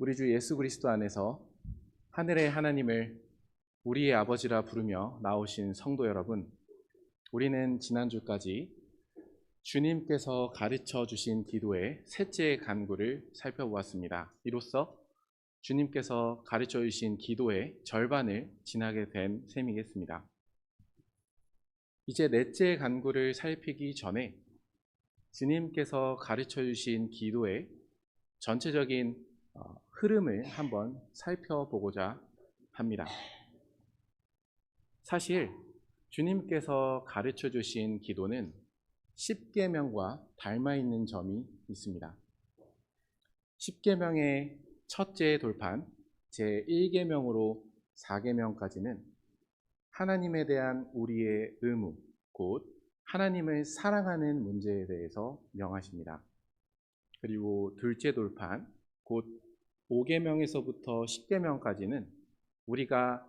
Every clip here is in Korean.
우리 주 예수 그리스도 안에서 하늘의 하나님을 우리의 아버지라 부르며 나오신 성도 여러분, 우리는 지난주까지 주님께서 가르쳐 주신 기도의 셋째 간구를 살펴보았습니다. 이로써 주님께서 가르쳐 주신 기도의 절반을 지나게 된 셈이겠습니다. 이제 넷째 간구를 살피기 전에 주님께서 가르쳐 주신 기도의 전체적인 흐름을 한번 살펴보고자 합니다. 사실 주님께서 가르쳐 주신 기도는 십계명과 닮아 있는 점이 있습니다. 십계명의 첫째 돌판 제1계명으로 4계명까지는 하나님에 대한 우리의 의무, 곧 하나님을 사랑하는 문제에 대해서 명하십니다. 그리고 둘째 돌판 곧 5계명에서부터 10계명까지는 우리가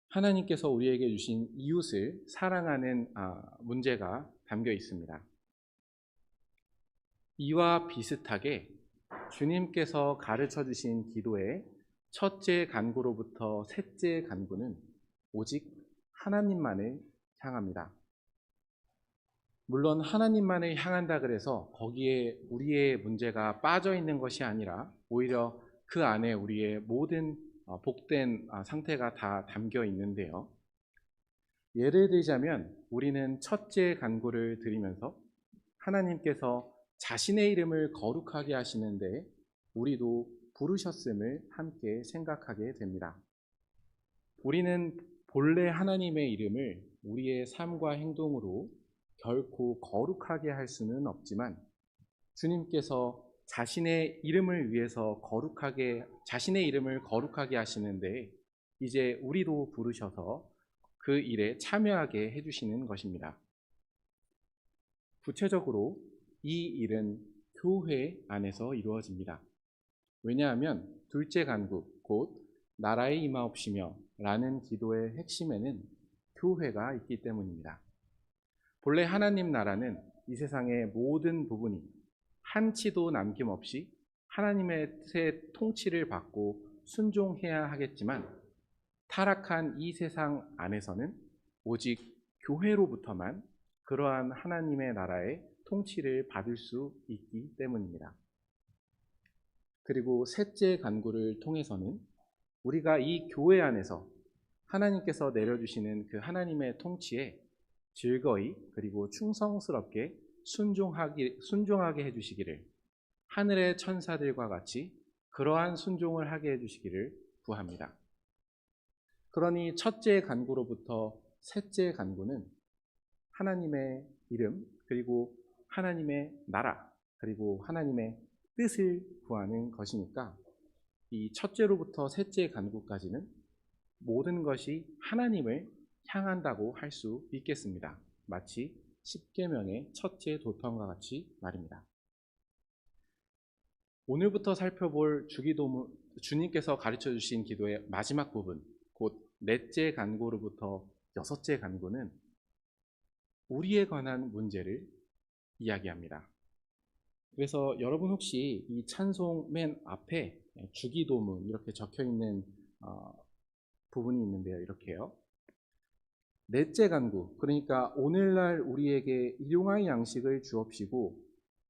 하나님께서 우리에게 주신 이웃을 사랑하는 문제가 담겨 있습니다. 이와 비슷하게 주님께서 가르쳐 주신 기도의 첫째 간구로부터 셋째 간구는 오직 하나님만을 향합니다. 물론 하나님만을 향한다 그래서 거기에 우리의 문제가 빠져 있는 것이 아니라 오히려 그 안에 우리의 모든 복된 상태가 다 담겨 있는데요. 예를 들자면 우리는 첫째 간구를 드리면서 하나님께서 자신의 이름을 거룩하게 하시는데 우리도 부르셨음을 함께 생각하게 됩니다. 우리는 본래 하나님의 이름을 우리의 삶과 행동으로 결코 거룩하게 할 수는 없지만 주님께서 자신의 이름을 위해서 자신의 이름을 거룩하게 하시는데 이제 우리도 부르셔서 그 일에 참여하게 해주시는 것입니다. 구체적으로 이 일은 교회 안에서 이루어집니다. 왜냐하면 둘째 간구, 곧 나라의 임하옵시며 라는 기도의 핵심에는 교회가 있기 때문입니다. 본래 하나님 나라는 이 세상의 모든 부분이 한치도 남김없이 하나님의 통치를 받고 순종해야 하겠지만 타락한 이 세상 안에서는 오직 교회로부터만 그러한 하나님의 나라의 통치를 받을 수 있기 때문입니다. 그리고 셋째 간구를 통해서는 우리가 이 교회 안에서 하나님께서 내려주시는 그 하나님의 통치에 즐거이 그리고 충성스럽게 순종하게 해주시기를, 하늘의 천사들과 같이 그러한 순종을 하게 해주시기를 구합니다. 그러니 첫째 간구로부터 셋째 간구는 하나님의 이름 그리고 하나님의 나라 그리고 하나님의 뜻을 구하는 것이니까 이 첫째로부터 셋째 간구까지는 모든 것이 하나님을 향한다고 할 수 있겠습니다. 마치 십계명의 첫째 돌판과 같이 말입니다. 오늘부터 살펴볼 주님께서 가르쳐 주신 기도의 마지막 부분, 곧 넷째 간구로부터 여섯째 간구는 우리에 관한 문제를 이야기합니다. 그래서 여러분 혹시 이 찬송 맨 앞에 주기도문 이렇게 적혀 있는 부분이 있는데요. 이렇게요. 넷째 간구, 그러니까 오늘날 우리에게 일용할 양식을 주옵시고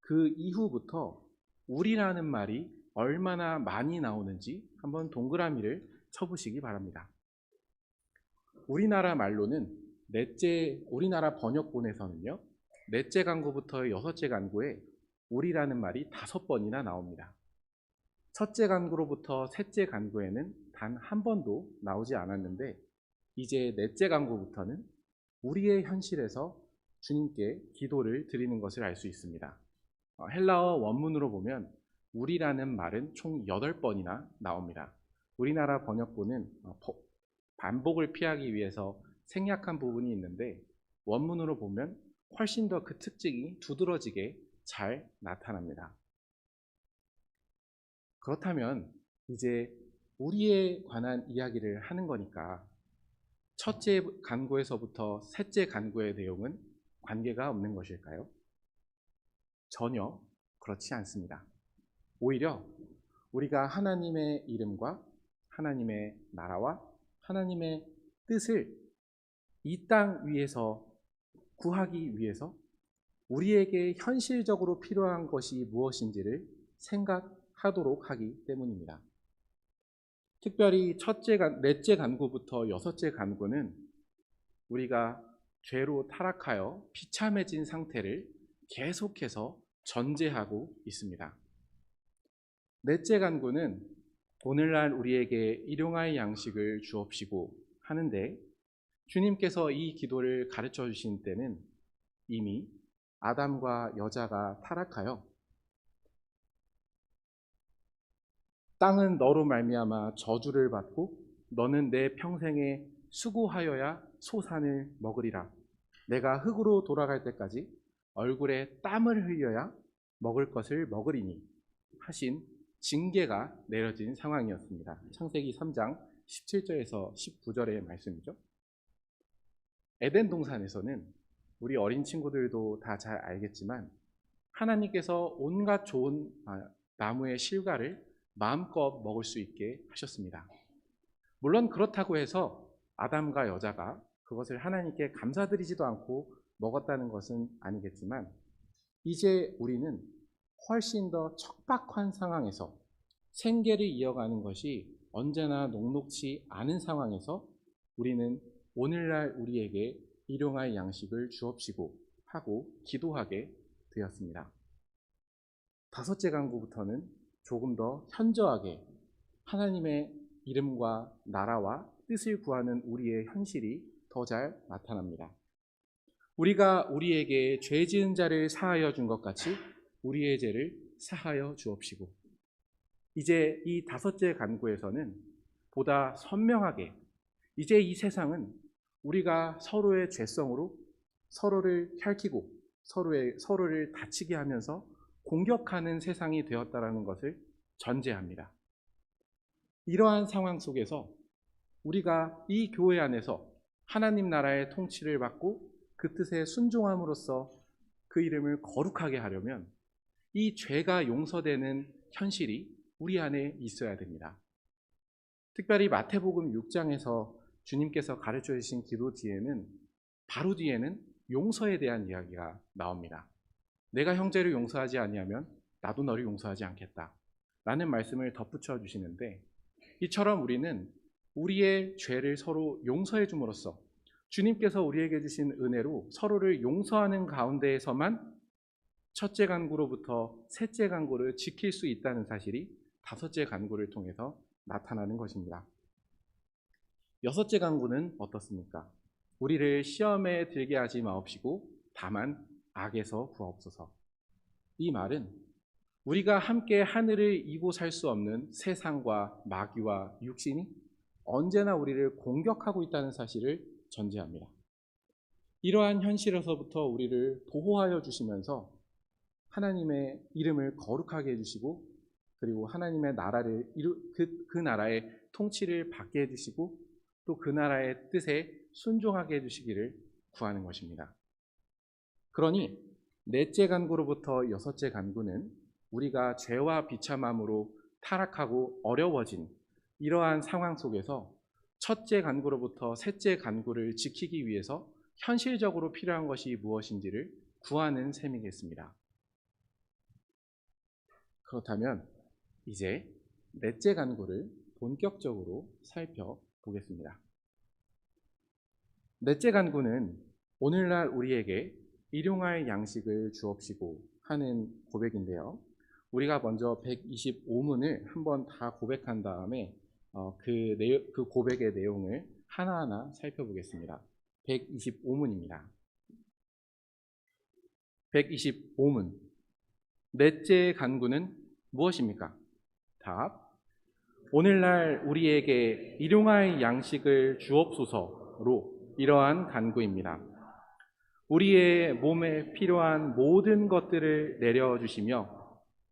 그 이후부터 우리라는 말이 얼마나 많이 나오는지 한번 동그라미를 쳐보시기 바랍니다. 우리나라 말로는 우리나라 번역본에서는요, 넷째 간구부터 여섯째 간구에 우리라는 말이 5번이나 나옵니다. 첫째 간구로부터 셋째 간구에는 단 한 번도 나오지 않았는데 이제 넷째 간구부터는 우리의 현실에서 주님께 기도를 드리는 것을 알 수 있습니다. 헬라어 원문으로 보면 우리라는 말은 총 8번이나 나옵니다. 우리나라 번역본은 반복을 피하기 위해서 생략한 부분이 있는데 원문으로 보면 훨씬 더 그 특징이 두드러지게 잘 나타납니다. 그렇다면 이제 우리에 관한 이야기를 하는 거니까 첫째 간구에서부터 셋째 간구의 내용은 관계가 없는 것일까요? 전혀 그렇지 않습니다. 오히려 우리가 하나님의 이름과 하나님의 나라와 하나님의 뜻을 이 땅 위에서 구하기 위해서 우리에게 현실적으로 필요한 것이 무엇인지를 생각하도록 하기 때문입니다. 특별히 넷째 간구부터 여섯째 간구는 우리가 죄로 타락하여 비참해진 상태를 계속해서 전제하고 있습니다. 넷째 간구는 오늘날 우리에게 일용할 양식을 주옵시고 하는데, 주님께서 이 기도를 가르쳐 주신 때는 이미 아담과 여자가 타락하여 땅은 너로 말미암아 저주를 받고 너는 내 평생에 수고하여야 소산을 먹으리라. 내가 흙으로 돌아갈 때까지 얼굴에 땀을 흘려야 먹을 것을 먹으리니 하신 징계가 내려진 상황이었습니다. 창세기 3장 17절에서 19절의 말씀이죠. 에덴 동산에서는 우리 어린 친구들도 다 잘 알겠지만 하나님께서 온갖 좋은 나무의 실과를 마음껏 먹을 수 있게 하셨습니다. 물론 그렇다고 해서 아담과 여자가 그것을 하나님께 감사드리지도 않고 먹었다는 것은 아니겠지만, 이제 우리는 훨씬 더 척박한 상황에서 생계를 이어가는 것이 언제나 녹록지 않은 상황에서 우리는 오늘날 우리에게 일용할 양식을 주옵시고 하고 기도하게 되었습니다. 다섯째 간구부터는 조금 더 현저하게 하나님의 이름과 나라와 뜻을 구하는 우리의 현실이 더 잘 나타납니다. 우리가 우리에게 죄 지은 자를 사하여 준 것 같이 우리의 죄를 사하여 주옵시고, 이제 이 다섯째 간구에서는 보다 선명하게 이제 이 세상은 우리가 서로의 죄성으로 서로를 혈키고 서로를 다치게 하면서 공격하는 세상이 되었다라는 것을 전제합니다. 이러한 상황 속에서 우리가 이 교회 안에서 하나님 나라의 통치를 받고 그 뜻에 순종함으로써 그 이름을 거룩하게 하려면 이 죄가 용서되는 현실이 우리 안에 있어야 됩니다. 특별히 마태복음 6장에서 주님께서 가르쳐 주신 기도 뒤에는 바로 뒤에는 용서에 대한 이야기가 나옵니다. 내가 형제를 용서하지 아니하면 나도 너를 용서하지 않겠다 라는 말씀을 덧붙여 주시는데, 이처럼 우리는 우리의 죄를 서로 용서해 줌으로써 주님께서 우리에게 주신 은혜로 서로를 용서하는 가운데에서만 첫째 간구로부터 셋째 간구를 지킬 수 있다는 사실이 다섯째 간구를 통해서 나타나는 것입니다. 여섯째 간구는 어떻습니까? 우리를 시험에 들게 하지 마옵시고 다만 악에서 구하옵소서. 이 말은 우리가 함께 하늘을 이고 살 수 없는 세상과 마귀와 육신이 언제나 우리를 공격하고 있다는 사실을 전제합니다. 이러한 현실에서부터 우리를 보호하여 주시면서 하나님의 이름을 거룩하게 해주시고, 그리고 하나님의 나라를 그 나라의 통치를 받게 해주시고 또 그 나라의 뜻에 순종하게 해주시기를 구하는 것입니다. 그러니 넷째 간구로부터 여섯째 간구는 우리가 죄와 비참함으로 타락하고 어려워진 이러한 상황 속에서 첫째 간구로부터 셋째 간구를 지키기 위해서 현실적으로 필요한 것이 무엇인지를 구하는 셈이겠습니다. 그렇다면 이제 넷째 간구를 본격적으로 살펴보겠습니다. 넷째 간구는 오늘날 우리에게 일용할 양식을 주옵시고 하는 고백인데요. 우리가 먼저 125문을 한번 다 고백한 다음에 그 고백의 내용을 하나하나 살펴보겠습니다. 125문입니다. 125문. 넷째 간구는 무엇입니까? 답. 오늘날 우리에게 일용할 양식을 주옵소서로 이러한 간구입니다. 우리의 몸에 필요한 모든 것들을 내려주시며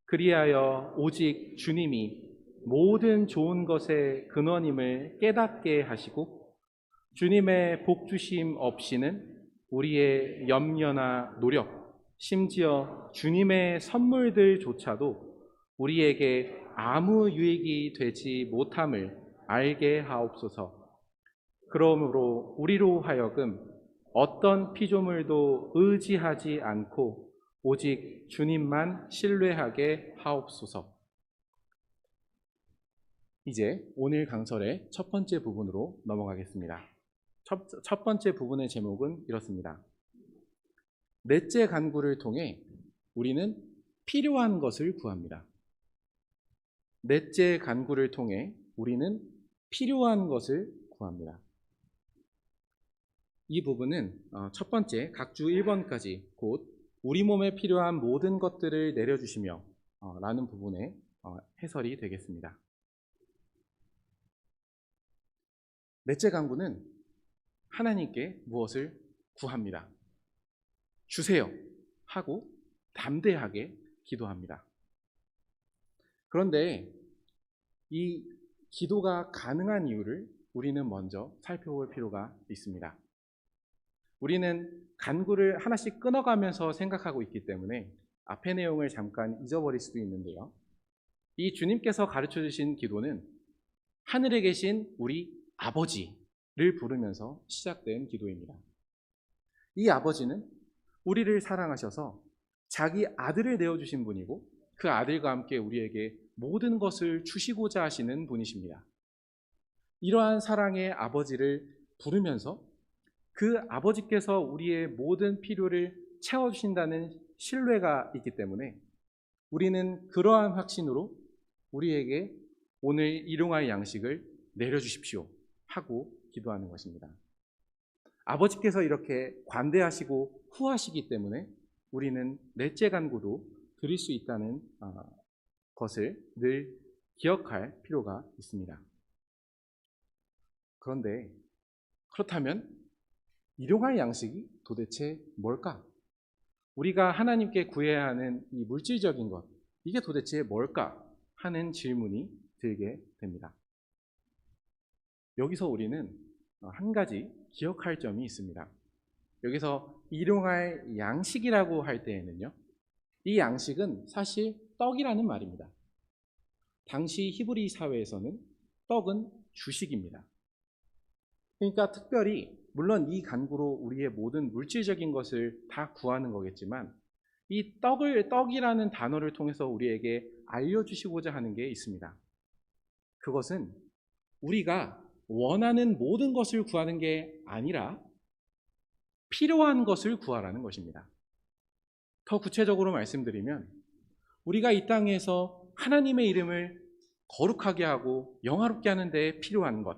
그리하여 오직 주님이 모든 좋은 것의 근원임을 깨닫게 하시고 주님의 복주심 없이는 우리의 염려나 노력, 심지어 주님의 선물들조차도 우리에게 아무 유익이 되지 못함을 알게 하옵소서. 그러므로 우리로 하여금 어떤 피조물도 의지하지 않고 오직 주님만 신뢰하게 하옵소서. 이제 오늘 강설의 첫 번째 부분으로 넘어가겠습니다. 첫 번째 부분의 제목은 이렇습니다. 넷째 간구를 통해 우리는 필요한 것을 구합니다. 넷째 간구를 통해 우리는 필요한 것을 구합니다. 이 부분은 첫 번째 각주 1번까지 곧 우리 몸에 필요한 모든 것들을 내려주시며 라는 부분의 해설이 되겠습니다. 넷째 간구는 하나님께 무엇을 구합니다. 주세요 하고 담대하게 기도합니다. 그런데 이 기도가 가능한 이유를 우리는 먼저 살펴볼 필요가 있습니다. 우리는 간구를 하나씩 끊어가면서 생각하고 있기 때문에 앞의 내용을 잠깐 잊어버릴 수도 있는데요. 이 주님께서 가르쳐 주신 기도는 하늘에 계신 우리 아버지를 부르면서 시작된 기도입니다. 이 아버지는 우리를 사랑하셔서 자기 아들을 내어주신 분이고 그 아들과 함께 우리에게 모든 것을 주시고자 하시는 분이십니다. 이러한 사랑의 아버지를 부르면서 그 아버지께서 우리의 모든 필요를 채워주신다는 신뢰가 있기 때문에 우리는 그러한 확신으로 우리에게 오늘 일용할 양식을 내려주십시오 하고 기도하는 것입니다. 아버지께서 이렇게 관대하시고 후하시기 때문에 우리는 넷째 간구도 드릴 수 있다는 것을 늘 기억할 필요가 있습니다. 그런데 그렇다면 일용할 양식이 도대체 뭘까? 우리가 하나님께 구해야 하는 이 물질적인 것, 이게 도대체 뭘까? 하는 질문이 들게 됩니다. 여기서 우리는 한 가지 기억할 점이 있습니다. 여기서 일용할 양식이라고 할 때에는요, 이 양식은 사실 떡이라는 말입니다. 당시 히브리 사회에서는 떡은 주식입니다. 그러니까 특별히 물론 이 간구로 우리의 모든 물질적인 것을 다 구하는 거겠지만 이 떡이라는 단어를 통해서 우리에게 알려주시고자 하는 게 있습니다. 그것은 우리가 원하는 모든 것을 구하는 게 아니라 필요한 것을 구하라는 것입니다. 더 구체적으로 말씀드리면 우리가 이 땅에서 하나님의 이름을 거룩하게 하고 영화롭게 하는 데 필요한 것,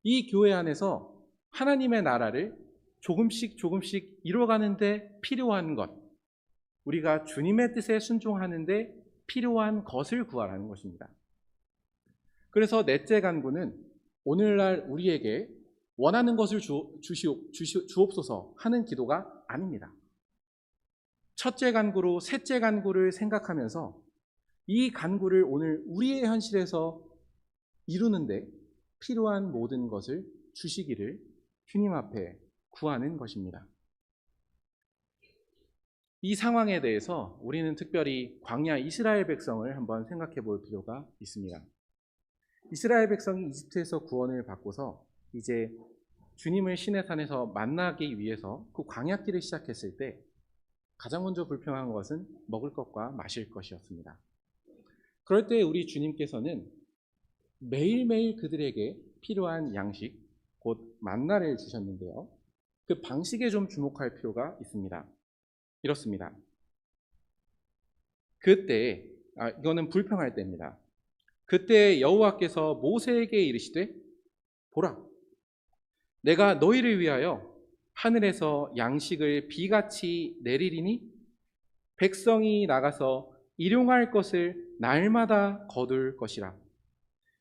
이 교회 안에서 하나님의 나라를 조금씩 이뤄가는 데 필요한 것, 우리가 주님의 뜻에 순종하는 데 필요한 것을 구하라는 것입니다. 그래서 넷째 간구는 오늘날 우리에게 원하는 것을 주옵소서 하는 기도가 아닙니다. 첫째 간구로 셋째 간구를 생각하면서 이 간구를 오늘 우리의 현실에서 이루는데 필요한 모든 것을 주시기를 주님 앞에 구하는 것입니다. 이 상황에 대해서 우리는 특별히 광야 이스라엘 백성을 한번 생각해 볼 필요가 있습니다. 이스라엘 백성이 이집트에서 구원을 받고서 이제 주님을 시내산에서 만나기 위해서 그 광야길을 시작했을 때 가장 먼저 불평한 것은 먹을 것과 마실 것이었습니다. 그럴 때 우리 주님께서는 매일매일 그들에게 필요한 양식, 곧 만나를 주셨는데요. 그 방식에 좀 주목할 필요가 있습니다. 이렇습니다. 그때, 이거는 불평할 때입니다. 그때 여호와께서 모세에게 이르시되 보라, 내가 너희를 위하여 하늘에서 양식을 비같이 내리리니 백성이 나가서 일용할 것을 날마다 거둘 것이라.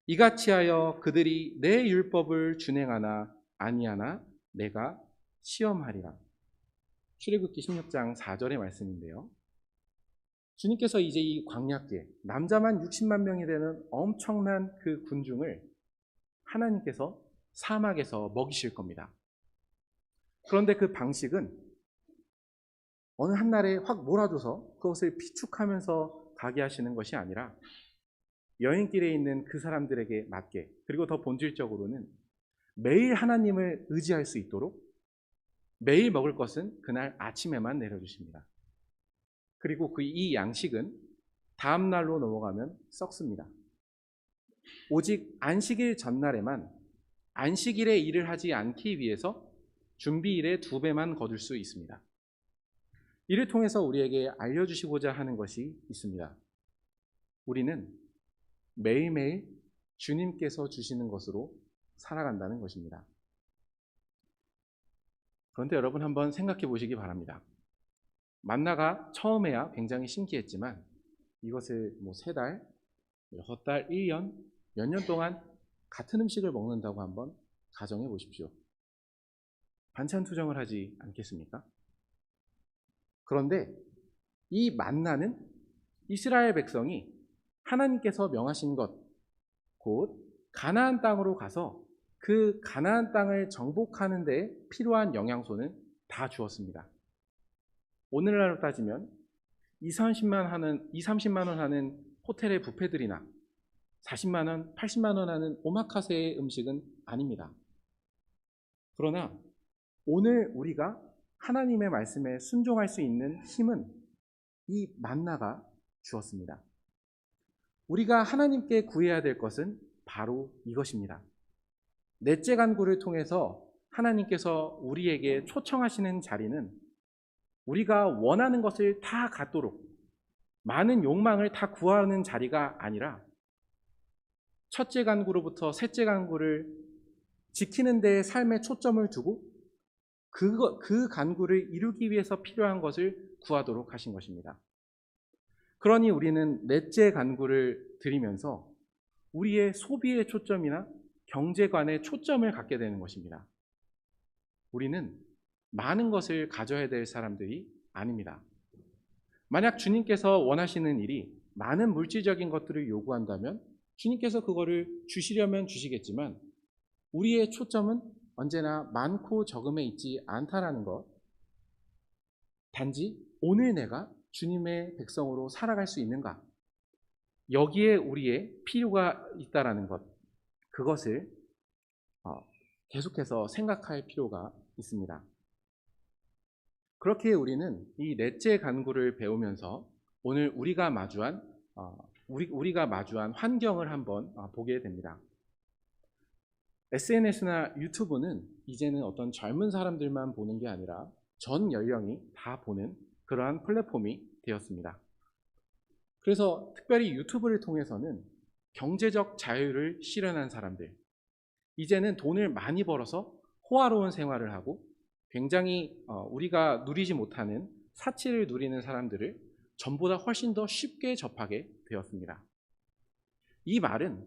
이같이 하여 그들이 내 율법을 준행하나 아니하나 내가 시험하리라. 출애굽기 16장 4절의 말씀인데요. 주님께서 이제 이 광야길, 남자만 60만 명이 되는 엄청난 그 군중을 하나님께서 사막에서 먹이실 겁니다. 그런데 그 방식은 어느 한날에 확 몰아줘서 그것을 비축하면서 가게 하시는 것이 아니라 여행길에 있는 그 사람들에게 맞게, 그리고 더 본질적으로는 매일 하나님을 의지할 수 있도록 매일 먹을 것은 그날 아침에만 내려주십니다. 그리고 이 양식은 다음 날로 넘어가면 썩습니다. 오직 안식일 전날에만 안식일에 일을 하지 않기 위해서 준비일의 2배만 거둘 수 있습니다. 이를 통해서 우리에게 알려주시고자 하는 것이 있습니다. 우리는 매일매일 주님께서 주시는 것으로 살아간다는 것입니다. 그런데 여러분 한번 생각해 보시기 바랍니다. 만나가 처음에야 굉장히 신기했지만 이것을 3달, 6달, 1년, 몇 년 동안 같은 음식을 먹는다고 한번 가정해 보십시오. 반찬 투정을 하지 않겠습니까? 그런데 이 만나는 이스라엘 백성이 하나님께서 명하신 것, 곧 가나안 땅으로 가서 그 가나안 땅을 정복하는 데 필요한 영양소는 다 주었습니다. 오늘날로 따지면 30만 원 하는 호텔의 뷔페들이나 40만 원, 80만 원 하는 오마카세의 음식은 아닙니다. 그러나 오늘 우리가 하나님의 말씀에 순종할 수 있는 힘은 이 만나가 주었습니다. 우리가 하나님께 구해야 될 것은 바로 이것입니다. 넷째 간구를 통해서 하나님께서 우리에게 초청하시는 자리는 우리가 원하는 것을 다 갖도록 많은 욕망을 다 구하는 자리가 아니라 첫째 간구로부터 셋째 간구를 지키는 데에 삶의 초점을 두고 그 간구를 이루기 위해서 필요한 것을 구하도록 하신 것입니다. 그러니 우리는 넷째 간구를 드리면서 우리의 소비의 초점이나 경제관의 초점을 갖게 되는 것입니다. 우리는 많은 것을 가져야 될 사람들이 아닙니다. 만약 주님께서 원하시는 일이 많은 물질적인 것들을 요구한다면 주님께서 그거를 주시려면 주시겠지만 우리의 초점은 언제나 많고 적음에 있지 않다라는 것, 단지 오늘 내가 주님의 백성으로 살아갈 수 있는가, 여기에 우리의 필요가 있다라는 것, 그것을 계속해서 생각할 필요가 있습니다. 그렇게 우리는 이 넷째 간구를 배우면서 오늘 우리가 마주한 환경을 한번 보게 됩니다. SNS나 유튜브는 이제는 어떤 젊은 사람들만 보는 게 아니라 전 연령이 다 보는 그러한 플랫폼이 되었습니다. 그래서 특별히 유튜브를 통해서는 경제적 자유를 실현한 사람들, 이제는 돈을 많이 벌어서 호화로운 생활을 하고 굉장히 우리가 누리지 못하는 사치를 누리는 사람들을 전보다 훨씬 더 쉽게 접하게 되었습니다. 이 말은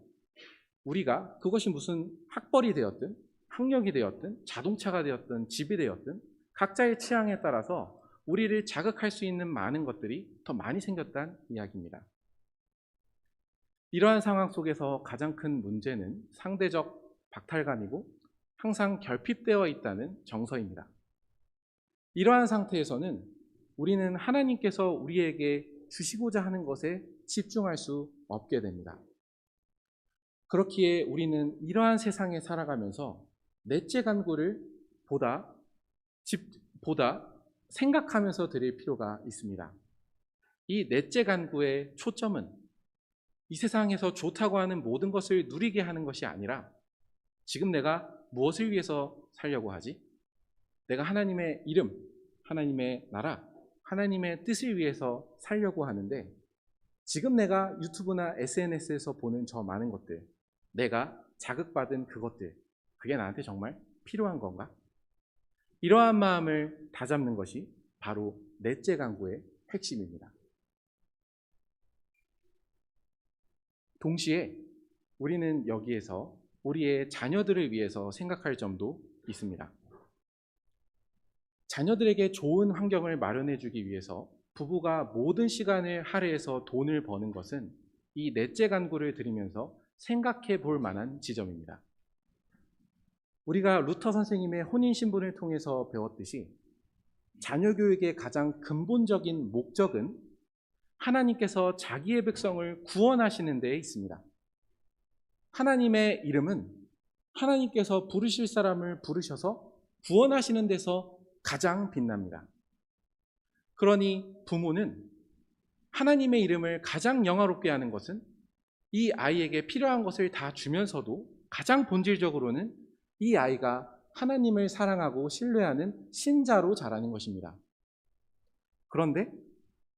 우리가 그것이 무슨 학벌이 되었든 학력이 되었든 자동차가 되었든 집이 되었든 각자의 취향에 따라서 우리를 자극할 수 있는 많은 것들이 더 많이 생겼다는 이야기입니다. 이러한 상황 속에서 가장 큰 문제는 상대적 박탈감이고 항상 결핍되어 있다는 정서입니다. 이러한 상태에서는 우리는 하나님께서 우리에게 주시고자 하는 것에 집중할 수 없게 됩니다. 그렇기에 우리는 이러한 세상에 살아가면서 넷째 간구를 보다 생각하면서 드릴 필요가 있습니다. 이 넷째 간구의 초점은 이 세상에서 좋다고 하는 모든 것을 누리게 하는 것이 아니라 지금 내가 무엇을 위해서 살려고 하지? 내가 하나님의 이름, 하나님의 나라, 하나님의 뜻을 위해서 살려고 하는데 지금 내가 유튜브나 SNS에서 보는 저 많은 것들, 내가 자극받은 그것들, 그게 나한테 정말 필요한 건가? 이러한 마음을 다잡는 것이 바로 넷째 간구의 핵심입니다. 동시에 우리는 여기에서 우리의 자녀들을 위해서 생각할 점도 있습니다. 자녀들에게 좋은 환경을 마련해 주기 위해서 부부가 모든 시간을 할애해서 돈을 버는 것은 이 넷째 간구를 드리면서 생각해 볼 만한 지점입니다. 우리가 루터 선생님의 혼인신분을 통해서 배웠듯이 자녀 교육의 가장 근본적인 목적은 하나님께서 자기의 백성을 구원하시는 데에 있습니다. 하나님의 이름은 하나님께서 부르실 사람을 부르셔서 구원하시는 데서 가장 빛납니다. 그러니 부모는 하나님의 이름을 가장 영화롭게 하는 것은 이 아이에게 필요한 것을 다 주면서도 가장 본질적으로는 이 아이가 하나님을 사랑하고 신뢰하는 신자로 자라는 것입니다. 그런데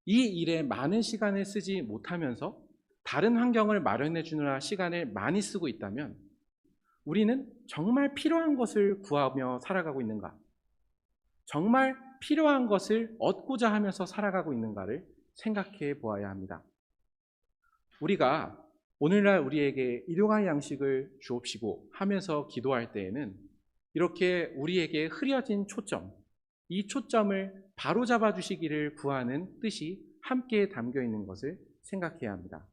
이 일에 많은 시간을 쓰지 못하면서 다른 환경을 마련해 주느라 시간을 많이 쓰고 있다면 우리는 정말 필요한 것을 구하며 살아가고 있는가? 정말 필요한 것을 얻고자 하면서 살아가고 있는가를 생각해 보아야 합니다. 우리가 오늘날 우리에게 일용할 양식을 주옵시고 하면서 기도할 때에는 이렇게 우리에게 흐려진 초점, 이 초점을 바로잡아 주시기를 구하는 뜻이 함께 담겨 있는 것을 생각해야 합니다.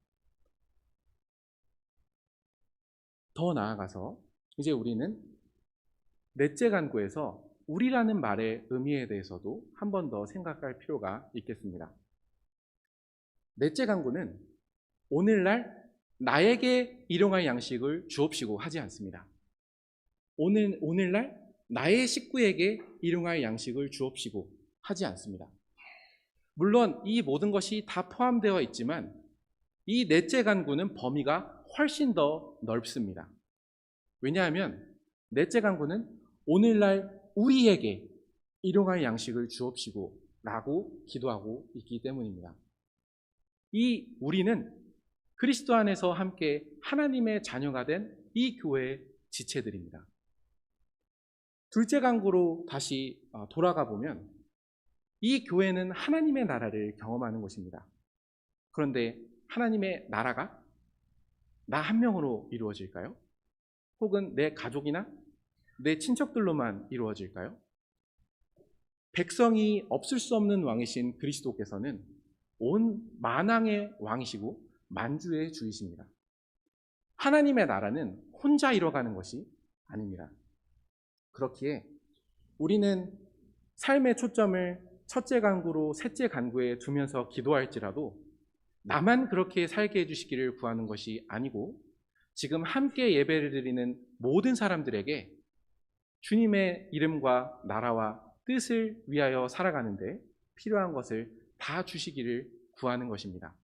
더 나아가서 이제 우리는 넷째 간구에서 우리라는 말의 의미에 대해서도 한 번 더 생각할 필요가 있겠습니다. 넷째 간구는 오늘날 나에게 일용할 양식을 주옵시고 하지 않습니다. 오늘날 나의 식구에게 일용할 양식을 주옵시고 하지 않습니다. 물론 이 모든 것이 다 포함되어 있지만 이 넷째 간구는 범위가 훨씬 더 넓습니다. 왜냐하면 넷째 간구는 오늘날 우리에게 일용할 양식을 주옵시고 라고 기도하고 있기 때문입니다. 이 우리는 그리스도 안에서 함께 하나님의 자녀가 된 이 교회의 지체들입니다. 둘째 간구로 다시 돌아가 보면 이 교회는 하나님의 나라를 경험하는 것입니다. 그런데 하나님의 나라가 나 한 명으로 이루어질까요? 혹은 내 가족이나 내 친척들로만 이루어질까요? 백성이 없을 수 없는 왕이신 그리스도께서는 온 만왕의 왕이시고 만주의 주이십니다. 하나님의 나라는 혼자 이뤄가는 것이 아닙니다. 그렇기에 우리는 삶의 초점을 첫째 간구로 셋째 간구에 두면서 기도할지라도 나만 그렇게 살게 해주시기를 구하는 것이 아니고 지금 함께 예배를 드리는 모든 사람들에게 주님의 이름과 나라와 뜻을 위하여 살아가는데 필요한 것을 다 주시기를 구하는 것입니다.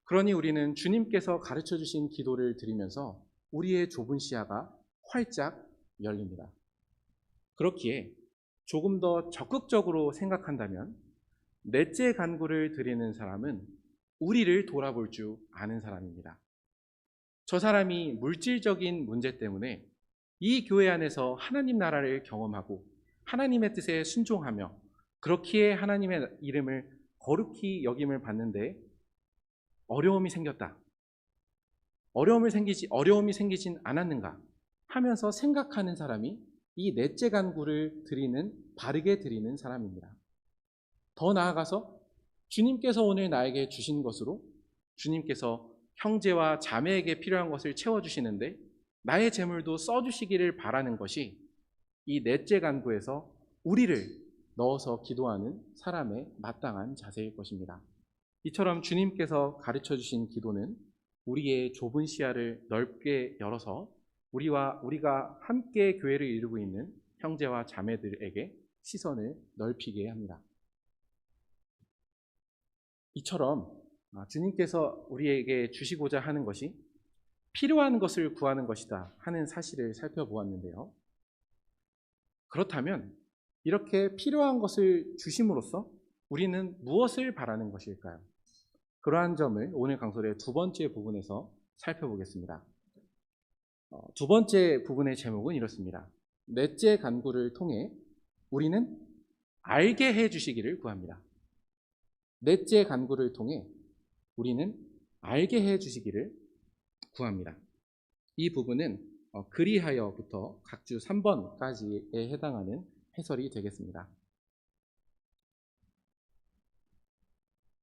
그러니 우리는 주님께서 가르쳐 주신 기도를 드리면서 우리의 좁은 시야가 활짝 열립니다. 그렇기에 조금 더 적극적으로 생각한다면 넷째 간구를 드리는 사람은 우리를 돌아볼 줄 아는 사람입니다. 저 사람이 물질적인 문제 때문에 이 교회 안에서 하나님 나라를 경험하고 하나님의 뜻에 순종하며 그렇기에 하나님의 이름을 거룩히 여김을 받는데 어려움이 생겼다. 어려움이 생기진 않았는가 하면서 생각하는 사람이 이 넷째 간구를 바르게 드리는 사람입니다. 더 나아가서 주님께서 오늘 나에게 주신 것으로 주님께서 형제와 자매에게 필요한 것을 채워주시는데 나의 재물도 써주시기를 바라는 것이 이 넷째 간구에서 우리를 넣어서 기도하는 사람의 마땅한 자세일 것입니다. 이처럼 주님께서 가르쳐 주신 기도는 우리의 좁은 시야를 넓게 열어서 우리가 함께 교회를 이루고 있는 형제와 자매들에게 시선을 넓히게 합니다. 이처럼 주님께서 우리에게 주시고자 하는 것이 필요한 것을 구하는 것이다 하는 사실을 살펴보았는데요. 그렇다면 이렇게 필요한 것을 주심으로써 우리는 무엇을 바라는 것일까요? 그러한 점을 오늘 강설의 두 번째 부분에서 살펴보겠습니다. 두 번째 부분의 제목은 이렇습니다. 넷째 간구를 통해 우리는 알게 해 주시기를 구합니다. 넷째 간구를 통해 우리는 알게 해 주시기를 구합니다. 이 부분은 그리하여부터 각주 3번까지에 해당하는 해설이 되겠습니다.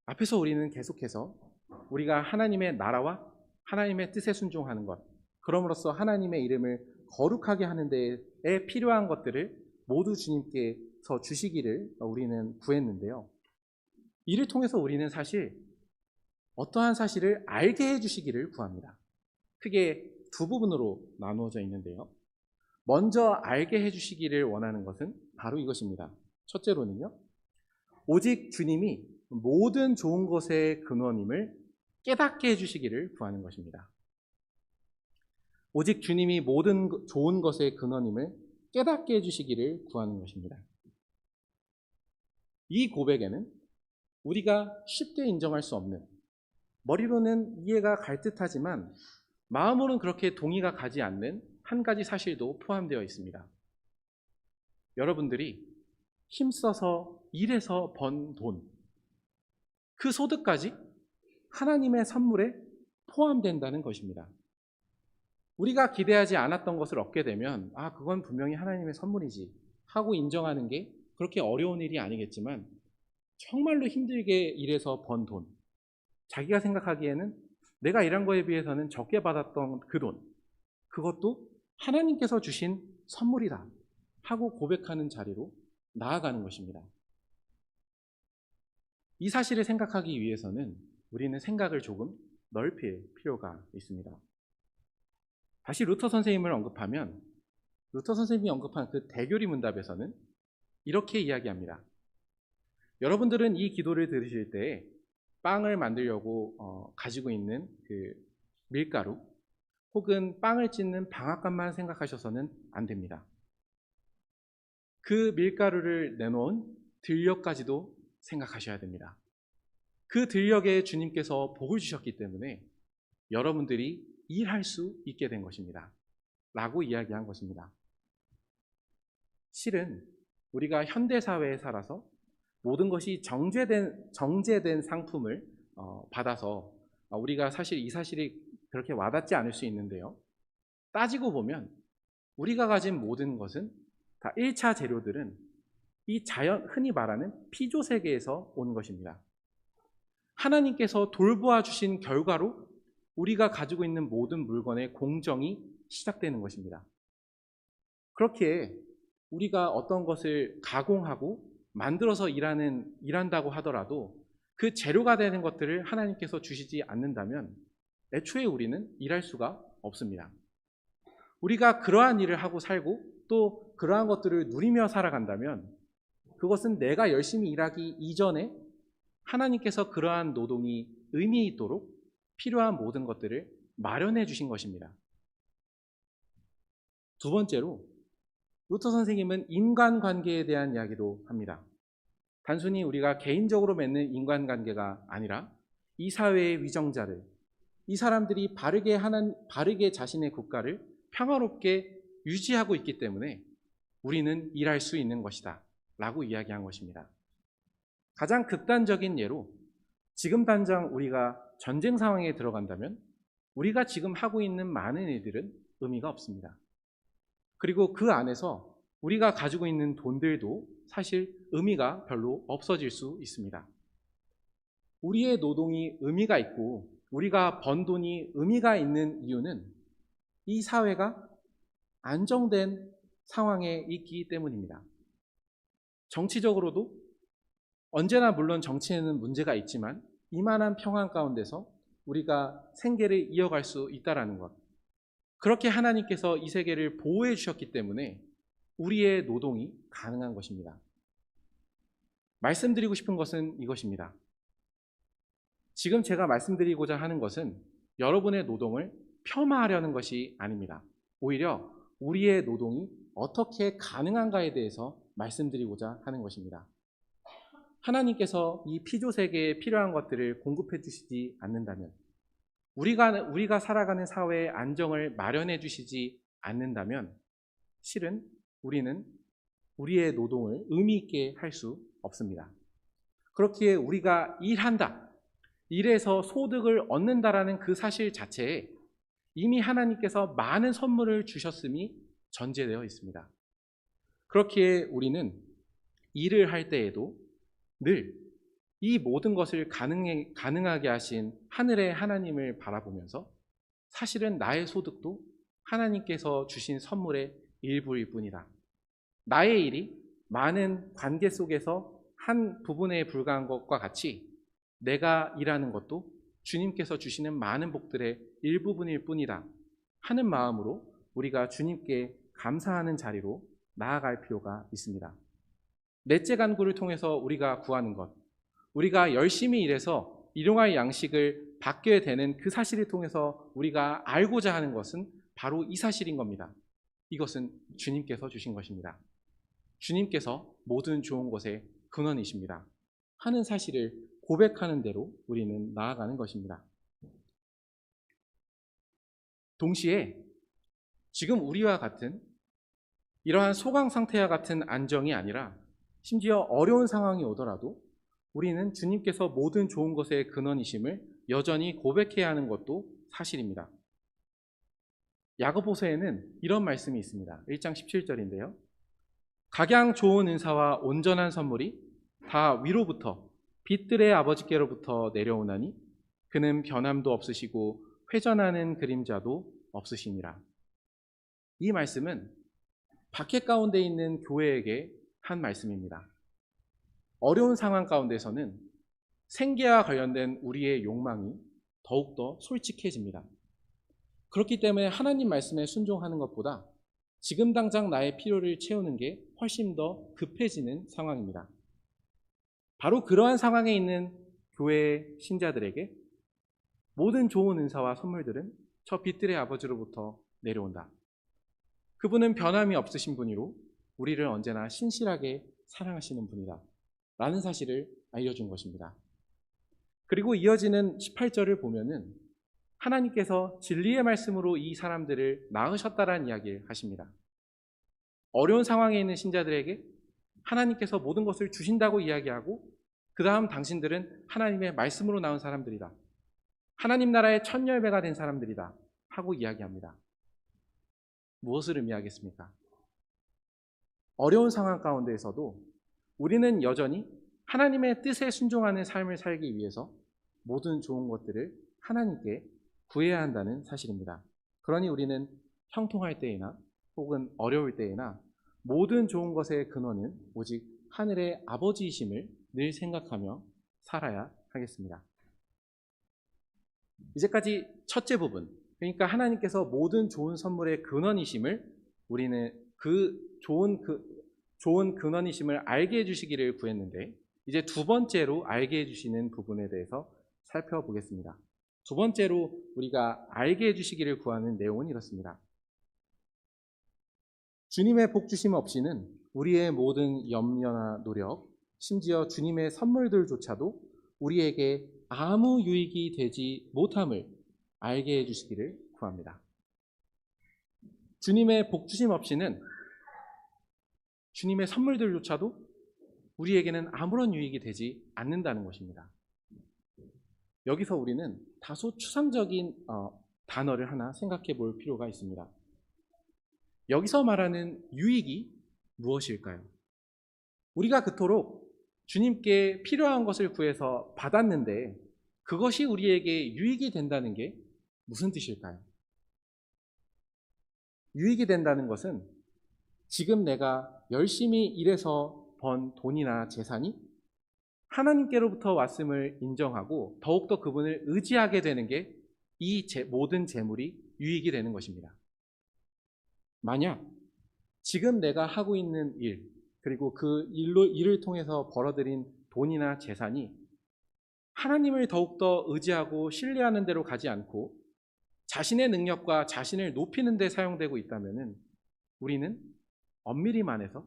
앞에서 우리는 계속해서 우리가 하나님의 나라와 하나님의 뜻에 순종하는 것, 그럼으로써 하나님의 이름을 거룩하게 하는 데에 필요한 것들을 모두 주님께서 주시기를 우리는 구했는데요. 이를 통해서 우리는 사실 어떠한 사실을 알게 해주시기를 구합니다. 크게 두 부분으로 나누어져 있는데요. 먼저 알게 해주시기를 원하는 것은 바로 이것입니다. 첫째로는요, 오직 주님이 모든 좋은 것의 근원임을 깨닫게 해주시기를 구하는 것입니다. 오직 주님이 모든 좋은 것의 근원임을 깨닫게 해주시기를 구하는 것입니다. 이 고백에는 우리가 쉽게 인정할 수 없는, 머리로는 이해가 갈 듯하지만 마음으로는 그렇게 동의가 가지 않는 한 가지 사실도 포함되어 있습니다. 여러분들이 힘써서 일해서 번 돈, 그 소득까지 하나님의 선물에 포함된다는 것입니다. 우리가 기대하지 않았던 것을 얻게 되면 그건 분명히 하나님의 선물이지 하고 인정하는 게 그렇게 어려운 일이 아니겠지만, 정말로 힘들게 일해서 번 돈, 자기가 생각하기에는 내가 일한 거에 비해서는 적게 받았던 그 돈, 그것도 하나님께서 주신 선물이다 하고 고백하는 자리로 나아가는 것입니다. 이 사실을 생각하기 위해서는 우리는 생각을 조금 넓힐 필요가 있습니다. 다시 루터 선생님을 언급하면, 루터 선생님이 언급한 그 대교리 문답에서는 이렇게 이야기합니다. 여러분들은 이 기도를 들으실 때 빵을 만들려고 가지고 있는 그 밀가루 혹은 빵을 찢는 방앗간만 생각하셔서는 안 됩니다. 그 밀가루를 내놓은 들녘까지도 생각하셔야 됩니다. 그 들녘에 주님께서 복을 주셨기 때문에 여러분들이 일할 수 있게 된 것입니다. 라고 이야기한 것입니다. 실은 우리가 현대사회에 살아서 모든 것이 정제된 상품을 받아서 우리가 사실 이 사실이 그렇게 와닿지 않을 수 있는데요. 따지고 보면 우리가 가진 모든 것은 다 1차 재료들은 이 흔히 말하는 피조 세계에서 온 것입니다. 하나님께서 돌보아 주신 결과로 우리가 가지고 있는 모든 물건의 공정이 시작되는 것입니다. 그렇게 우리가 어떤 것을 가공하고 만들어서 일한다고 하더라도 그 재료가 되는 것들을 하나님께서 주시지 않는다면 애초에 우리는 일할 수가 없습니다. 우리가 그러한 일을 하고 살고 또 그러한 것들을 누리며 살아간다면 그것은 내가 열심히 일하기 이전에 하나님께서 그러한 노동이 의미 있도록 필요한 모든 것들을 마련해 주신 것입니다. 두 번째로 루터 선생님은 인간관계에 대한 이야기도 합니다. 단순히 우리가 개인적으로 맺는 인간관계가 아니라 이 사회의 위정자들, 이 사람들이 바르게 자신의 국가를 평화롭게 유지하고 있기 때문에 우리는 일할 수 있는 것이다 라고 이야기한 것입니다. 가장 극단적인 예로 지금 당장 우리가 전쟁 상황에 들어간다면 우리가 지금 하고 있는 많은 일들은 의미가 없습니다. 그리고 그 안에서 우리가 가지고 있는 돈들도 사실 의미가 별로 없어질 수 있습니다. 우리의 노동이 의미가 있고 우리가 번 돈이 의미가 있는 이유는 이 사회가 안정된 상황에 있기 때문입니다. 정치적으로도 언제나 물론 정치에는 문제가 있지만 이만한 평안 가운데서 우리가 생계를 이어갈 수 있다는 것, 그렇게 하나님께서 이 세계를 보호해 주셨기 때문에 우리의 노동이 가능한 것입니다. 말씀드리고 싶은 것은 이것입니다. 지금 제가 말씀드리고자 하는 것은 여러분의 노동을 폄하하려는 것이 아닙니다. 오히려 우리의 노동이 어떻게 가능한가에 대해서 말씀드리고자 하는 것입니다. 하나님께서 이 피조 세계에 필요한 것들을 공급해 주시지 않는다면, 우리가 살아가는 사회의 안정을 마련해 주시지 않는다면 실은 우리는 우리의 노동을 의미 있게 할 수 없습니다. 그렇기에 우리가 일한다, 일해서 소득을 얻는다라는 그 사실 자체에 이미 하나님께서 많은 선물을 주셨음이 전제되어 있습니다. 그렇기에 우리는 일을 할 때에도 늘 이 모든 것을 가능하게 하신 하늘의 하나님을 바라보면서 사실은 나의 소득도 하나님께서 주신 선물의 일부일 뿐이다. 나의 일이 많은 관계 속에서 한 부분에 불과한 것과 같이 내가 일하는 것도 주님께서 주시는 많은 복들의 일부분일 뿐이다 하는 마음으로 우리가 주님께 감사하는 자리로 나아갈 필요가 있습니다. 넷째 간구를 통해서 우리가 구하는 것, 우리가 열심히 일해서 일용할 양식을 받게 되는 그 사실을 통해서 우리가 알고자 하는 것은 바로 이 사실인 겁니다. 이것은 주님께서 주신 것입니다. 주님께서 모든 좋은 것의 근원이십니다 하는 사실을 고백하는 대로 우리는 나아가는 것입니다. 동시에 지금 우리와 같은 이러한 소강 상태와 같은 안정이 아니라 심지어 어려운 상황이 오더라도 우리는 주님께서 모든 좋은 것의 근원이심을 여전히 고백해야 하는 것도 사실입니다. 야고보서에는 이런 말씀이 있습니다. 1장 17절인데요. 각양 좋은 은사와 온전한 선물이 다 위로부터 빛들의 아버지께로부터 내려오나니 그는 변함도 없으시고 회전하는 그림자도 없으시니라. 이 말씀은 박해 가운데 있는 교회에게 한 말씀입니다. 어려운 상황 가운데서는 생계와 관련된 우리의 욕망이 더욱더 솔직해집니다. 그렇기 때문에 하나님 말씀에 순종하는 것보다 지금 당장 나의 필요를 채우는 게 훨씬 더 급해지는 상황입니다. 바로 그러한 상황에 있는 교회 신자들에게 모든 좋은 은사와 선물들은 저 빛들의 아버지로부터 내려온다. 그분은 변함이 없으신 분이로 우리를 언제나 신실하게 사랑하시는 분이다 라는 사실을 알려준 것입니다. 그리고 이어지는 18절을 보면은 하나님께서 진리의 말씀으로 이 사람들을 낳으셨다라는 이야기를 하십니다. 어려운 상황에 있는 신자들에게 하나님께서 모든 것을 주신다고 이야기하고 그 다음 당신들은 하나님의 말씀으로 낳은 사람들이다. 하나님 나라의 첫 열매가 된 사람들이다 하고 이야기합니다. 무엇을 의미하겠습니까? 어려운 상황 가운데에서도 우리는 여전히 하나님의 뜻에 순종하는 삶을 살기 위해서 모든 좋은 것들을 하나님께 구해야 한다는 사실입니다. 그러니 우리는 형통할 때이나 혹은 어려울 때이나 모든 좋은 것의 근원은 오직 하늘의 아버지이심을 늘 생각하며 살아야 하겠습니다. 이제까지 첫째 부분, 그러니까 하나님께서 모든 좋은 선물의 근원이심을 우리는 그 좋은 근원이심을 알게 해주시기를 구했는데, 이제 두 번째로 알게 해주시는 부분에 대해서 살펴보겠습니다. 두 번째로 우리가 알게 해주시기를 구하는 내용은 이렇습니다. 주님의 복 주심 없이는 우리의 모든 염려나 노력, 심지어 주님의 선물들조차도 우리에게 아무 유익이 되지 못함을 알게 해주시기를 구합니다. 주님의 복 주심 없이는 주님의 선물들조차도 우리에게는 아무런 유익이 되지 않는다는 것입니다. 여기서 우리는 다소 추상적인 단어를 하나 생각해 볼 필요가 있습니다. 여기서 말하는 유익이 무엇일까요? 우리가 그토록 주님께 필요한 것을 구해서 받았는데 그것이 우리에게 유익이 된다는 게 무슨 뜻일까요? 유익이 된다는 것은 지금 내가 열심히 일해서 번 돈이나 재산이 하나님께로부터 왔음을 인정하고 더욱더 그분을 의지하게 되는 게 이 모든 재물이 유익이 되는 것입니다. 만약 지금 내가 하고 있는 일, 그리고 그 일을 통해서 벌어들인 돈이나 재산이 하나님을 더욱더 의지하고 신뢰하는 대로 가지 않고 자신의 능력과 자신을 높이는 데 사용되고 있다면 우리는 엄밀히 말해서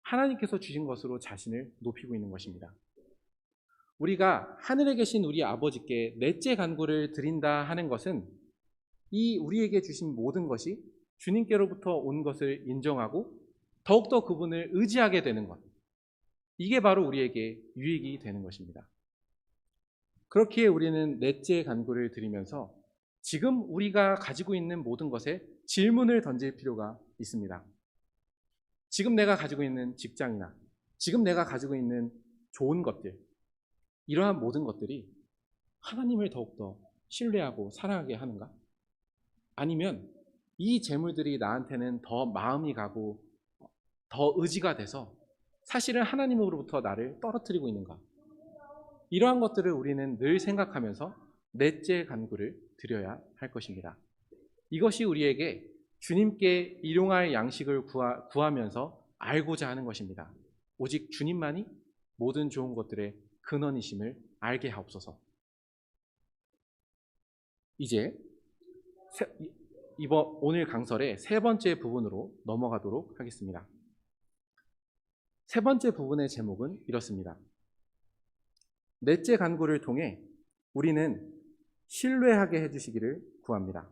하나님께서 주신 것으로 자신을 높이고 있는 것입니다. 우리가 하늘에 계신 우리 아버지께 넷째 간구를 드린다 하는 것은 이 우리에게 주신 모든 것이 주님께로부터 온 것을 인정하고 더욱더 그분을 의지하게 되는 것, 이게 바로 우리에게 유익이 되는 것입니다. 그렇기에 우리는 넷째 간구를 드리면서 지금 우리가 가지고 있는 모든 것에 질문을 던질 필요가 있습니다. 지금 내가 가지고 있는 직장이나 지금 내가 가지고 있는 좋은 것들, 이러한 모든 것들이 하나님을 더욱더 신뢰하고 사랑하게 하는가? 아니면 이 재물들이 나한테는 더 마음이 가고 더 의지가 돼서 사실은 하나님으로부터 나를 떨어뜨리고 있는가? 이러한 것들을 우리는 늘 생각하면서 넷째 간구를 드려야 할 것입니다. 이것이 우리에게 주님께 일용할 양식을 구하면서 알고자 하는 것입니다. 오직 주님만이 모든 좋은 것들의 근원이심을 알게 하옵소서. 이제 오늘 강설의 세 번째 부분으로 넘어가도록 하겠습니다. 세 번째 부분의 제목은 이렇습니다. 넷째 간구를 통해 우리는 신뢰하게 해주시기를 구합니다.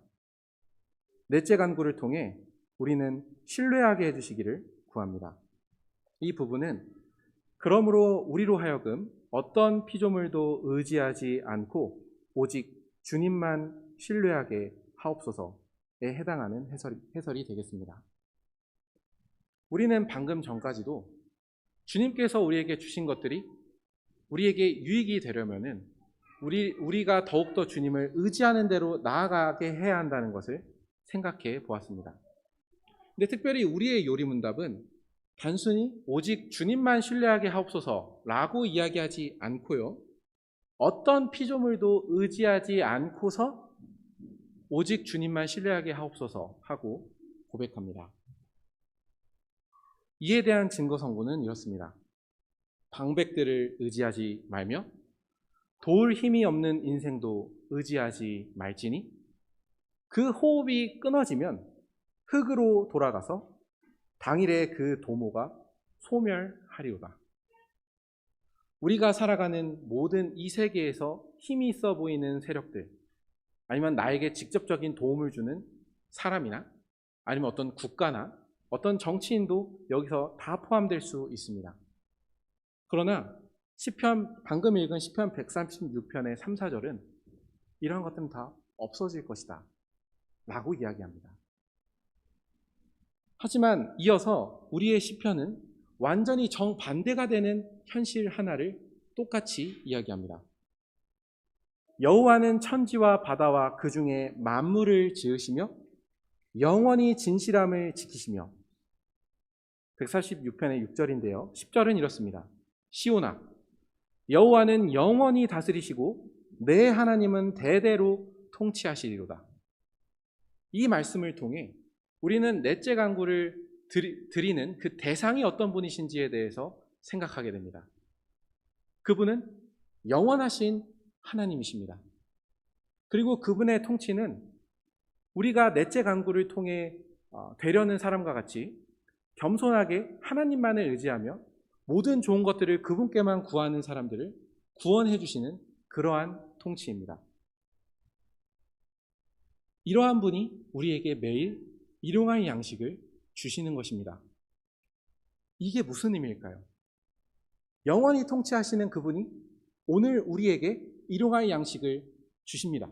넷째 간구를 통해 우리는 신뢰하게 해주시기를 구합니다. 이 부분은 그러므로 우리로 하여금 어떤 피조물도 의지하지 않고 오직 주님만 신뢰하게 하옵소서에 해당하는 해설이 되겠습니다. 우리는 방금 전까지도 주님께서 우리에게 주신 것들이 우리에게 유익이 되려면은 우리가 더욱더 주님을 의지하는 대로 나아가게 해야 한다는 것을 생각해 보았습니다. 근데 특별히 우리의 요리문답은 단순히 오직 주님만 신뢰하게 하옵소서라고 이야기하지 않고요. 어떤 피조물도 의지하지 않고서 오직 주님만 신뢰하게 하옵소서 하고 고백합니다. 이에 대한 증거 선고는 이렇습니다. 방백들을 의지하지 말며 도울 힘이 없는 인생도 의지하지 말지니 그 호흡이 끊어지면 흙으로 돌아가서 당일에 그 도모가 소멸하리로다. 우리가 살아가는 모든 이 세계에서 힘이 있어 보이는 세력들, 아니면 나에게 직접적인 도움을 주는 사람이나 아니면 어떤 국가나 어떤 정치인도 여기서 다 포함될 수 있습니다. 그러나 방금 읽은 시편 136편의 3, 4절은 이런 것들은 다 없어질 것이다 라고 이야기합니다. 하지만 이어서 우리의 시편은 완전히 정반대가 되는 현실 하나를 똑같이 이야기합니다. 여호와는 천지와 바다와 그 중에 만물을 지으시며 영원히 진실함을 지키시며 146편의 6절인데요. 10절은 이렇습니다. 시온아, 여호와는 영원히 다스리시고 내 하나님은 대대로 통치하시리로다. 이 말씀을 통해 우리는 넷째 간구를 드리는 그 대상이 어떤 분이신지에 대해서 생각하게 됩니다. 그분은 영원하신 하나님이십니다. 그리고 그분의 통치는 우리가 넷째 간구를 통해 되려는 사람과 같이 겸손하게 하나님만을 의지하며 모든 좋은 것들을 그분께만 구하는 사람들을 구원해 주시는 그러한 통치입니다. 이러한 분이 우리에게 매일 일용할 양식을 주시는 것입니다. 이게 무슨 의미일까요? 영원히 통치하시는 그분이 오늘 우리에게 일용할 양식을 주십니다.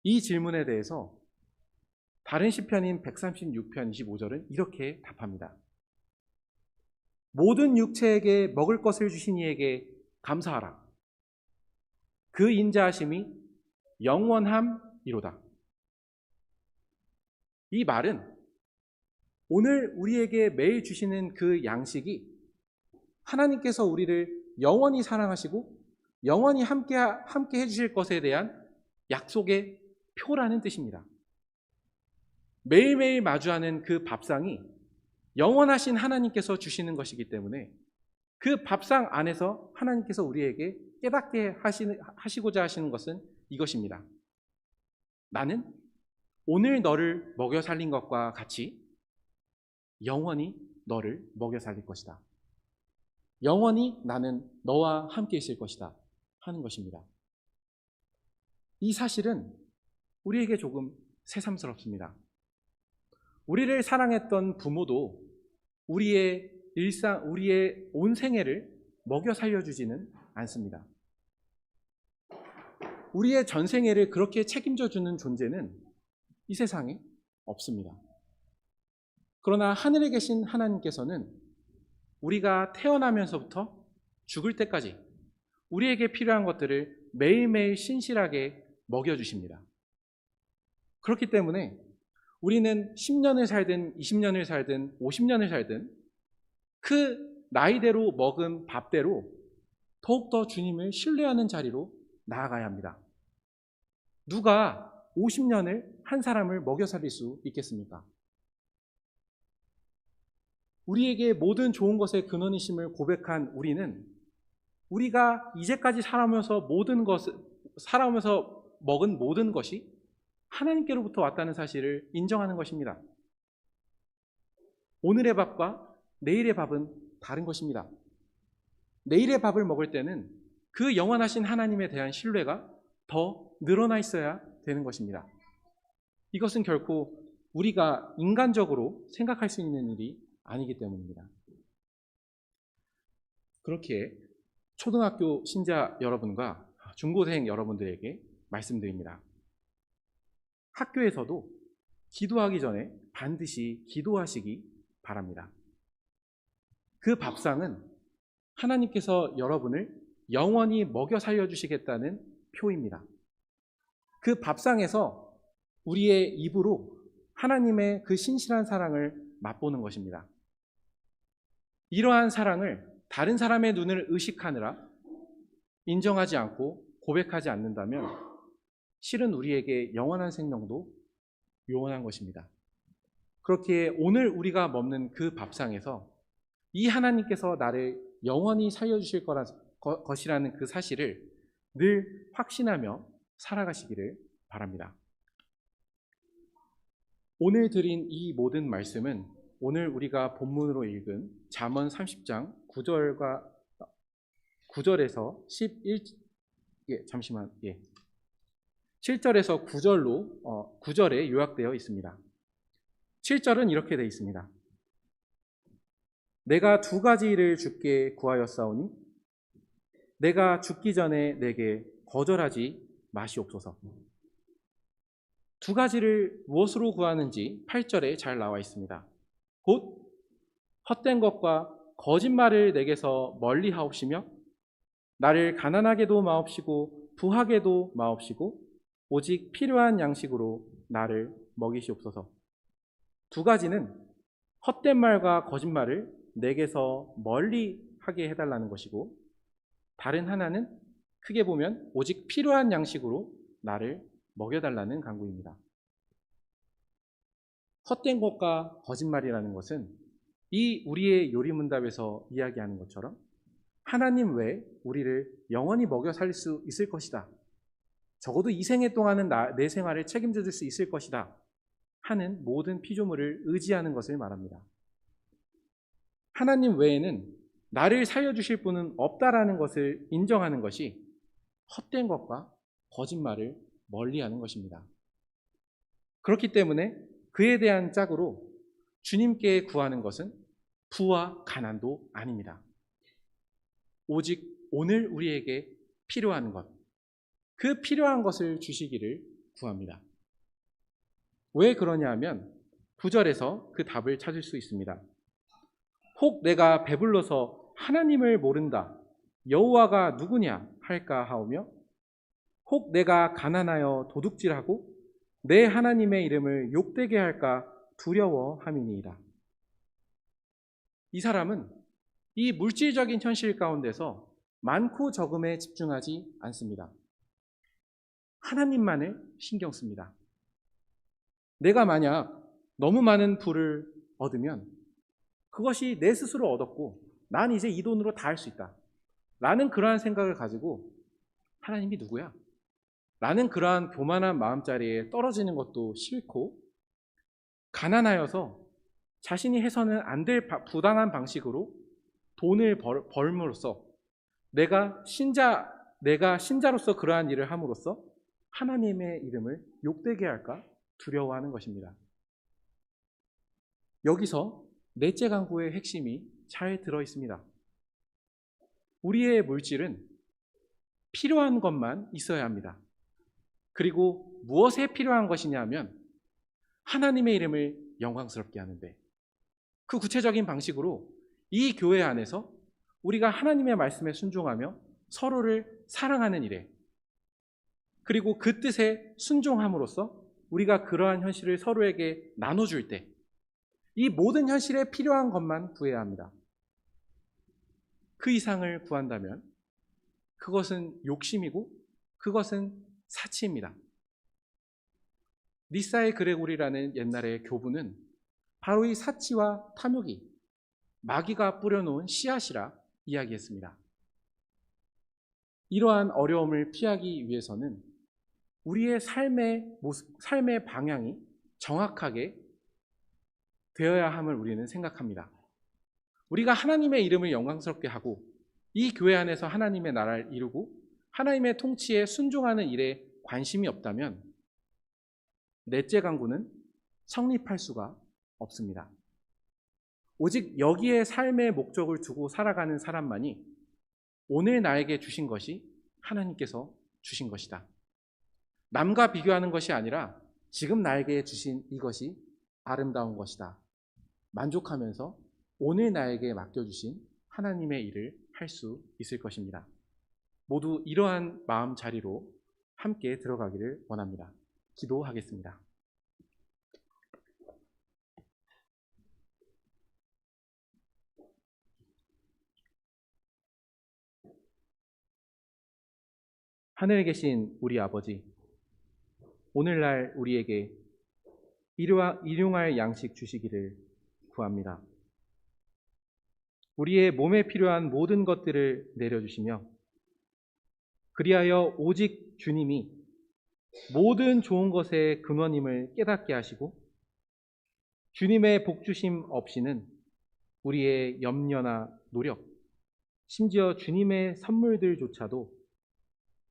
이 질문에 대해서 다른 시편인 136편 25절은 이렇게 답합니다. 모든 육체에게 먹을 것을 주신 이에게 감사하라. 그 인자하심이 영원함이로다. 이 말은 오늘 우리에게 매일 주시는 그 양식이 하나님께서 우리를 영원히 사랑하시고 영원히 함께 해주실 것에 대한 약속의 표라는 뜻입니다. 매일매일 마주하는 그 밥상이 영원하신 하나님께서 주시는 것이기 때문에 그 밥상 안에서 하나님께서 우리에게 깨닫게 하시고자 하시는 것은 이것입니다. 나는 오늘 너를 먹여 살린 것과 같이 영원히 너를 먹여 살릴 것이다. 영원히 나는 너와 함께 있을 것이다 하는 것입니다. 이 사실은 우리에게 조금 새삼스럽습니다. 우리를 사랑했던 부모도 우리의 일상, 우리의 온 생애를 먹여 살려주지는 않습니다. 우리의 전생애를 그렇게 책임져주는 존재는 이 세상에 없습니다. 그러나 하늘에 계신 하나님께서는 우리가 태어나면서부터 죽을 때까지 우리에게 필요한 것들을 매일매일 신실하게 먹여주십니다. 그렇기 때문에 우리는 10년을 살든 20년을 살든 50년을 살든 그 나이대로 먹은 밥대로 더욱더 주님을 신뢰하는 자리로 나아가야 합니다. 누가 50년을 한 사람을 먹여 살릴 수 있겠습니까? 우리에게 모든 좋은 것의 근원이심을 고백한 우리는 우리가 이제까지 살아오면서 먹은 모든 것이 하나님께로부터 왔다는 사실을 인정하는 것입니다. 오늘의 밥과 내일의 밥은 다른 것입니다. 내일의 밥을 먹을 때는 그 영원하신 하나님에 대한 신뢰가 더 늘어나 있어야 되는 것입니다. 이것은 결코 우리가 인간적으로 생각할 수 있는 일이 아니기 때문입니다. 그렇기에 초등학교 신자 여러분과 중고생 여러분들에게 말씀드립니다. 학교에서도 기도하기 전에 반드시 기도하시기 바랍니다. 그 밥상은 하나님께서 여러분을 영원히 먹여 살려주시겠다는 표입니다. 그 밥상에서 우리의 입으로 하나님의 그 신실한 사랑을 맛보는 것입니다. 이러한 사랑을 다른 사람의 눈을 의식하느라 인정하지 않고 고백하지 않는다면 실은 우리에게 영원한 생명도 요원한 것입니다. 그렇기에 오늘 우리가 먹는 그 밥상에서 이 하나님께서 나를 영원히 살려주실 것이라는 그 사실을 늘 확신하며 살아가시기를 바랍니다. 오늘 드린 이 모든 말씀은 오늘 우리가 본문으로 읽은 잠언 30장 9절에서 7절에서 9절에 요약되어 있습니다. 7절은 이렇게 되어 있습니다. 내가 두 가지 일을 주께 구하였사오니 내가 죽기 전에 내게 거절하지 마시옵소서. 두 가지를 무엇으로 구하는지 8절에 잘 나와 있습니다. 곧 헛된 것과 거짓말을 내게서 멀리 하옵시며 나를 가난하게도 마옵시고 부하게도 마옵시고 오직 필요한 양식으로 나를 먹이시옵소서. 두 가지는 헛된 말과 거짓말을 내게서 멀리 하게 해달라는 것이고, 다른 하나는 크게 보면 오직 필요한 양식으로 나를 먹여달라는 간구입니다. 헛된 것과 거짓말이라는 것은 이 우리의 요리문답에서 이야기하는 것처럼 하나님 외에 우리를 영원히 먹여 살릴 수 있을 것이다, 적어도 이 생애 동안은 내 생활을 책임져 줄 수 있을 것이다 하는 모든 피조물을 의지하는 것을 말합니다. 하나님 외에는 나를 살려주실 분은 없다라는 것을 인정하는 것이 헛된 것과 거짓말을 멀리하는 것입니다. 그렇기 때문에 그에 대한 짝으로 주님께 구하는 것은 부와 가난도 아닙니다. 오직 오늘 우리에게 필요한 것, 그 필요한 것을 주시기를 구합니다. 왜 그러냐 하면 9절에서 그 답을 찾을 수 있습니다. 혹 내가 배불러서 하나님을 모른다, 여호와가 누구냐 할까 하오며 혹 내가 가난하여 도둑질하고 내 하나님의 이름을 욕되게 할까 두려워함이니이다. 이 사람은 이 물질적인 현실 가운데서 많고 적음에 집중하지 않습니다. 하나님만을 신경 씁니다. 내가 만약 너무 많은 부를 얻으면 그것이 내 스스로 얻었고 난 이제 이 돈으로 다 할 수 있다 라는 그러한 생각을 가지고 하나님이 누구야? 라는 그러한 교만한 마음자리에 떨어지는 것도 싫고, 가난하여서 자신이 해서는 안 될 부당한 방식으로 돈을 벌므로써 내가 신자로서 그러한 일을 함으로써 하나님의 이름을 욕되게 할까 두려워하는 것입니다. 여기서 넷째 간구의 핵심이 잘 들어 있습니다. 우리의 물질은 필요한 것만 있어야 합니다. 그리고 무엇에 필요한 것이냐 하면 하나님의 이름을 영광스럽게 하는데, 그 구체적인 방식으로 이 교회 안에서 우리가 하나님의 말씀에 순종하며 서로를 사랑하는 일에, 그리고 그 뜻에 순종함으로써 우리가 그러한 현실을 서로에게 나눠줄 때, 이 모든 현실에 필요한 것만 구해야 합니다. 그 이상을 구한다면 그것은 욕심이고 그것은 사치입니다. 니사의 그레고리라는 옛날의 교부는 바로 이 사치와 탐욕이 마귀가 뿌려놓은 씨앗이라 이야기했습니다. 이러한 어려움을 피하기 위해서는 우리의 삶의 방향이 정확하게 되어야 함을 우리는 생각합니다. 우리가 하나님의 이름을 영광스럽게 하고 이 교회 안에서 하나님의 나라를 이루고 하나님의 통치에 순종하는 일에 관심이 없다면 넷째 강구는 성립할 수가 없습니다. 오직 여기에 삶의 목적을 두고 살아가는 사람만이 오늘 나에게 주신 것이 하나님께서 주신 것이다. 남과 비교하는 것이 아니라 지금 나에게 주신 이것이 아름다운 것이다. 만족하면서 오늘 나에게 맡겨주신 하나님의 일을 할 수 있을 것입니다. 모두 이러한 마음 자리로 함께 들어가기를 원합니다. 기도하겠습니다. 하늘에 계신 우리 아버지, 오늘날 우리에게 일용할 양식 주시기를 구합니다. 우리의 몸에 필요한 모든 것들을 내려주시며 그리하여 오직 주님이 모든 좋은 것의 근원임을 깨닫게 하시고 주님의 복주심 없이는 우리의 염려나 노력, 심지어 주님의 선물들조차도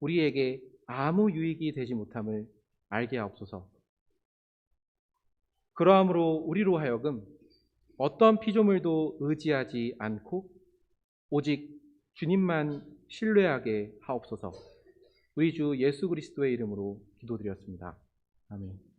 우리에게 아무 유익이 되지 못함을 알게 하옵소서. 그러함으로 우리로 하여금 어떤 피조물도 의지하지 않고 오직 주님만 신뢰하게 하옵소서. 우리 주 예수 그리스도의 이름으로 기도드렸습니다. 아멘.